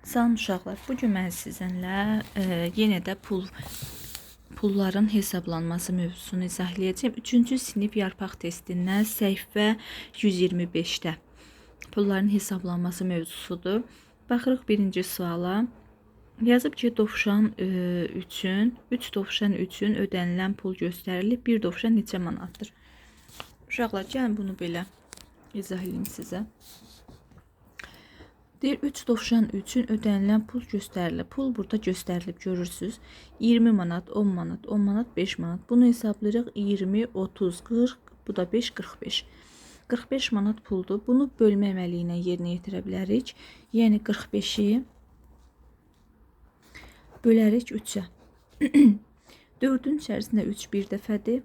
Salam uşaqlar, bugün mən sizinlə yenə də pulların hesablanması mövzusunu izah edəcəm. 3-cü sinif yarpaq testindən səhifə 125-də pulların hesablanması mövzusudur. Baxırıq birinci suala. Yazıb ki, dovşan üçün, 3 dovşan üçün ödənilən pul göstərilib. 1 dovşan neçə manatdır? Uşaqlar, gəlin bunu belə izah edeyim sizə. Deyir, 3 dovşan üçün ödənilən pul göstərilib. Pul burada göstərilib, görürsünüz. 20 manat, 10 manat, 10 manat, 5 manat. Bunu hesablayırıq. 20, 30, 40, bu da 5, 45. 45 manat puldur. Bunu bölmə əməli ilə yerinə yetirə bilərik. Yəni 45-i bölərik 3-ə. 4-ün içərisində 3 bir dəfədir.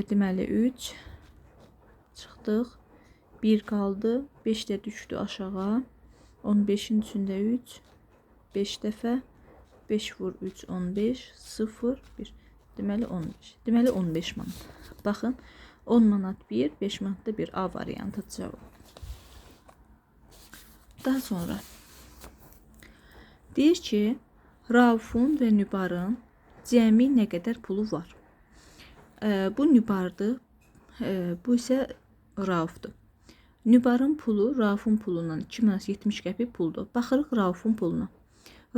Deməli 3 çıxdıq. 1 qaldı, 5 də düşdü aşağı. 15-in içində 3, 5 dəfə, 5 vur 3, 15, 0, 1. Deməli 15. Deməli 15 manat. Baxın, 10 manat 1, 5 manat da 1. A variantı cavab. Daha sonra deyir ki, Raufun və Nübarın cəmi nə qədər pulu var? Bu Nübardır, bu isə Raufdur. Nübarın pulu Raufun pulundan 2 manat 70 qəpik puldur. Baxırıq Raufun puluna.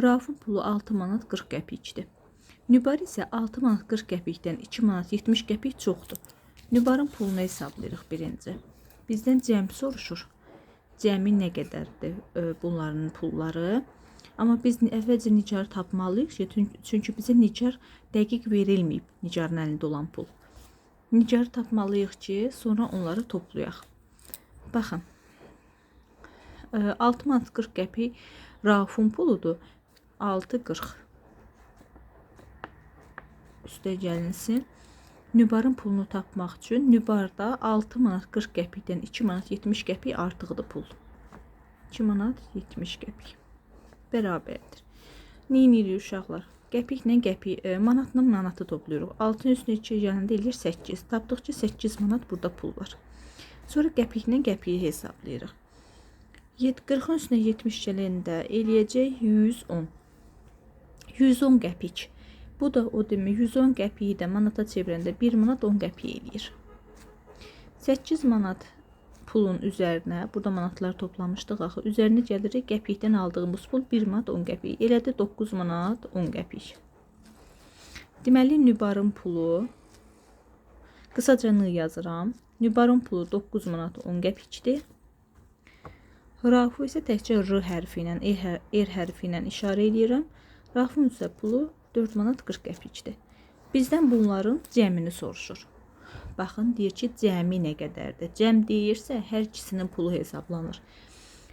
Raufun pulu 6 manat 40 qəpikdir. Nübar isə 6 manat 40 qəpikdən 2 manat 70 qəpik çoxdur. Nübarın pulunu hesablayırıq birinci. Bizdən cəmi soruşur. Cəmi nə qədərdir bunların pulları? Amma biz əvvəlcə nicarı tapmalıyıq ki, çünki bizə nicar dəqiq verilməyib, nicarın əlində olan pul. Nicarı tapmalıyıq ki, sonra onları toplayaq. Baxın, 6 manat 40 qəpik Raufun puludur. 6.40 üstə gəlinsin. Nübarın pulunu tapmaq üçün Nübarda 6 manat 40 qəpikdən 2 manat 70 qəpik artıqdır pul. 2 manat 70 qəpik bərabərdir. Neyinirik uşaqlar? Qəpiklə qəpik, manatla manatı toplayırıq. 6-ın üstünə 2 gələndə eləyir 8. Tapdıq ki, 8 manat burada pul var. Sonra qəpiklə qəpiyi hesablayırıq. 40-ın üstünə 70 gələndə eləyəcək 110. 110 qəpik. Bu da o demək 110 qəpiyi də manata çevirəndə 1 manat 10 qəpik eləyir. 8 manat pulun üzərinə, burada manatlar toplamışdıq axı, üzərinə gəlirik qəpikdən aldığımız pul 1 manat 10 qəpik. Elədi 9 manat 10 qəpik. Deməli, Nübarın pulu, qısaca N yazıram. Nübarın pulu 9 manat 10 qəpikdir. Rafu isə təkcə R hərfi ilə, R hərfi ilə işarə edirəm. Rafun isə pulu 4 manat 40 qəpikdir. Bizdən bunların cəmini soruşur. Baxın, deyir ki, cəmi nə qədərdir? Cəm deyirsə, hər ikisinin pulu hesablanır.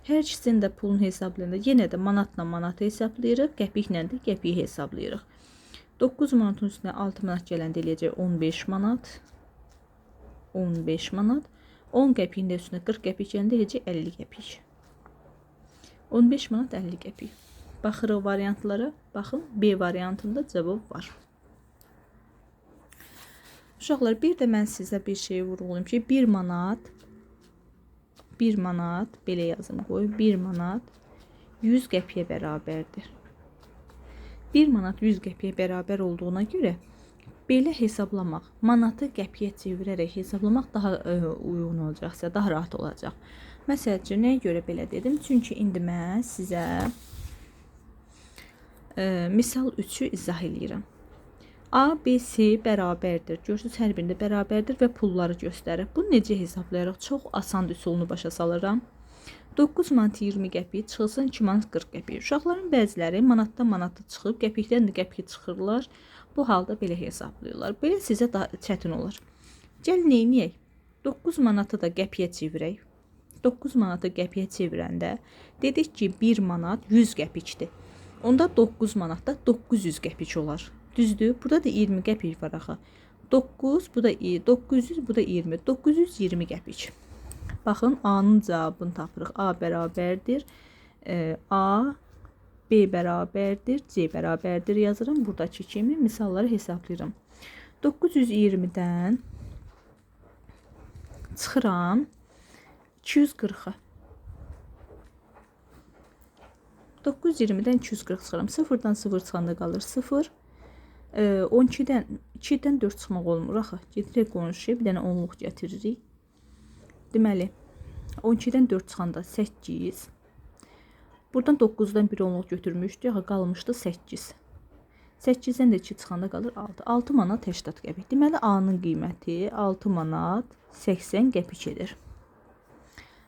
Hər ikisinin də pulunu hesablayanda yenə də manatla manatı hesablayırıq, qəpiklə də qəpiyi hesablayırıq. 9 manatın üstünə 6 manat gələndə eləyəcək 15 manat. 15 manat. 10 qəpiyin də üstünə 40 qəpik gələndə eləyəcək 50 qəpik. 15 manat 50 qəpik. Baxırıq variantlara. Baxın, B variantında cavab var. Uşaqlar, bir də mən sizə bir şey vurğulayım ki, 1 manat, belə yazım qoy, 1 manat 100 qəpiyə bərabərdir. 1 manat 100 qəpiyə bərabər olduğuna görə belə hesablamaq, manatı qəpiyə çevirərək hesablamaq daha uyğun olacaqsa, daha rahat olacaq. Məsəl üçün, nəyə görə belə dedim? Çünki indi mən sizə misal 3-ü izah edirəm. A, B, C bərabərdir. Görürsünüz, hər birində bərabərdir və pulları göstərir. Bunu necə hesablayaraq? Çox asan üsulunu başa salıram. 9 manat 20 qəpik çıxılsın 2 manat 40 qəpik. Uşaqların bəziləri manatdan manatı çıxıb, qəpikdən də qəpik çıxırlar. Bu halda belə hesablayırlar. Belə sizə daha çətin olur. Gəlin neyniyək? 9 manatı da qəpiyə çevirək. 9 manatı qəpiyə çevirəndə dedik ki, 1 manat 100 qəpikdir. Onda 9 manatda 900 qəpik olar. Düzdür? Burada da 20 qəpik var axı. 9, bu da 900, bu da 20. 920 qəpik. Baxın, A-nın cavabını tapırıq. A bərabərdir. A, B bərabərdir. C bərabərdir yazıram. Buradakı kimi misalları hesablayıram. 920-dən çıxıram 240-a. 920-dən 240 çıxıram. 0-dan 0 çıxanda qalır 0. 12-dən 2-dən 4 çıxmaq olmur axı. Getirək qonşuya bir dənə onluq gətiririk. Deməli 12-dən 4 çıxanda 8. Buradan 9-dan 1 onluq götürmüşdük. Axı qalmışdı 8. 8-dən də 2 çıxanda qalır 6. 6 manat 80 qəpik. Deməli A-nın qiyməti 6 manat 80 qəpik edir.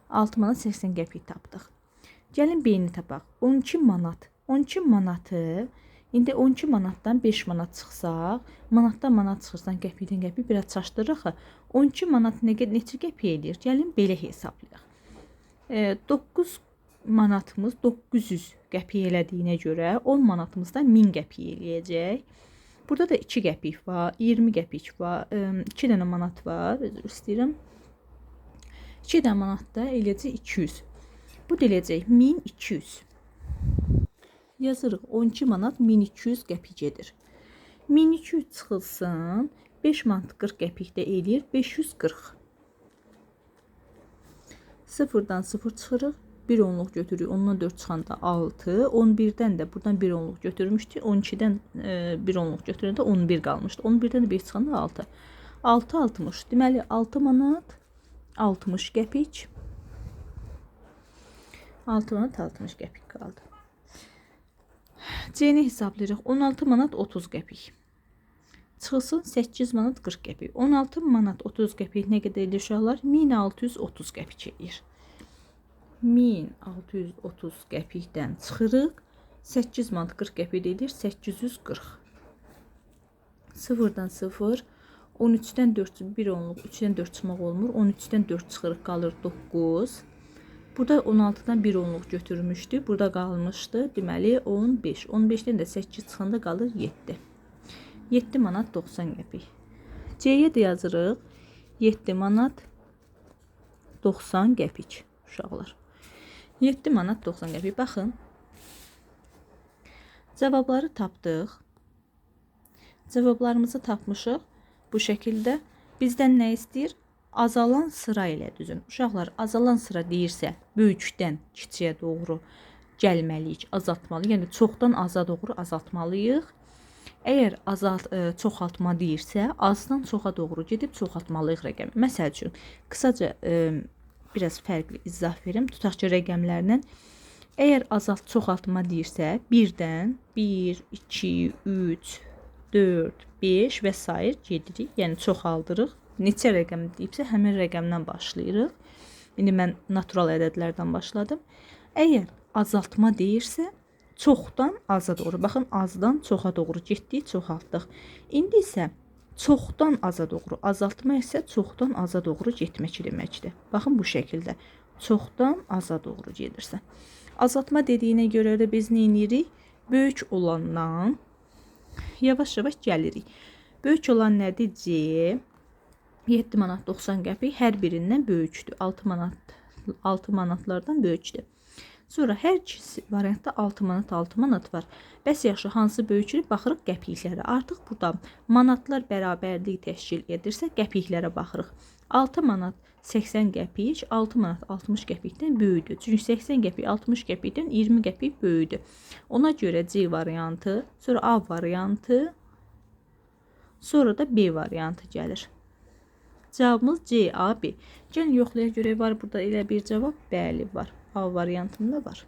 6 manat 80 qəpik tapdıq. Gəlin B-ni tapaq. 12 manat. 12 manatı indi 12 manatdan 5 manat çıxsaq, manatdan manat çıxırsan qəpikdən qəpik biraz çaşdırırıq. 12 manat neçə qəpik edir? Gəlin belə hesablayaq. 9 manatımız 900 qəpik elədiyinə görə 10 manatımızdan 1000 qəpik eləyəcək. Burada da 2 qəpik var, 20 qəpik var, 2 dənə manat var, özür istəyirəm. 2 dənə manatda eləyəcək 200. Bu da eləyəcək 1200. Yazırıq 12 manat 1200 qəpik edir. 1200 çıxılsın 5 manat 40 qəpik də eləyir 540. 0-dan 0 çıxırıq. 1 onluq götürürük. Ondan 4 çıxanda 6. 11-dən də buradan 1 onluq götürmüşdük. 12-dən 1 onluq götürəndə 11 qalmışdı. 11-dən də 5 çıxanda 6. 6 60. Deməli 6 manat 60 qəpik. 6 manat 60 qəpik qaldı. C-ni hesablayırıq. 16 manat 30 qəpik. Çıxılsın 8 manat 40 qəpik. 16 manat 30 qəpik nə qədər edir uşaqlar? 1630 qəpik edir. 1630 qəpikdən çıxırıq. 8 manat 40 qəpik edir 840. 0-dan 0. 13-dən 4 1 onluq 3-dən 4 çıxmaq olmur. 13-dən 4 çıxırıq qalır 9. Burada 16-dan 1 onluq götürmüşdük. Burada qalmışdı. Deməli 15. 15-dən də 8 çıxanda qalır 7. 7 manat 90 qəpik. C-yə də yazırıq. 7 manat 90 qəpik uşaqlar. 7 manat 90 qəpik. Baxın. Cavabları tapdıq. Cavablarımızı tapmışıq. Bu şəkildə bizdən nə istəyir? Azalan sıra ilə düzün. Uşaqlar, azalan sıra deyirsə, böyükdən kiçiyə doğru gəlməliyik, azaltmalıyıq. Yəni, çoxdan aza doğru azaltmalıyıq. Əgər çoxaltma deyirsə, azdan çoxa doğru gedib çoxaltmalıyıq rəqəmi. Məsəl üçün, qısaca biraz fərqli izah verim. Tutaq ki, rəqəmlərlə. Əgər çoxaltma deyirsə, 1-dən 1, 2, 3, 4, 5 və s. gedirik. Yəni, çoxaldırıq. Neçə rəqəm deyibsə, həmin rəqəmdən başlayırıq. İndi mən natural ədədlərdən başladım. Əgər azaltma deyirsə, çoxdan aza doğru. Baxın, azdan çoxa doğru getdik, çoxaltdıq. İndi isə çoxdan aza doğru. Azaltma isə çoxdan aza doğru getmək deməkdir. Baxın, bu şəkildə. Çoxdan aza doğru gedirsə. Azaltma dediyinə görə də biz nə edirik? Böyük olandan yavaş-yavaş gəlirik. Böyük olan nədir? C. 7 manat 90 qəpik hər birindən böyükdür. 6 manatlardan böyükdür. Sonra hər ikisi variantda 6 manat var. Bəs yaxşı, hansı böyükdür? Baxırıq qəpiklərə. Artıq burada manatlar bərabərlik təşkil edirsə, qəpiklərə baxırıq. 6 manat 80 qəpik, 6 manat 60 qəpikdən böyüdür. Çünki 80 qəpik 60 qəpikdən 20 qəpik böyüdür. Ona görə C variantı, sonra A variantı, sonra da B variantı gəlir. Cavabımız C, A, B. Gəlin yoxlaya görək, var burada elə bir cavab? Bəli, var. A variantında var.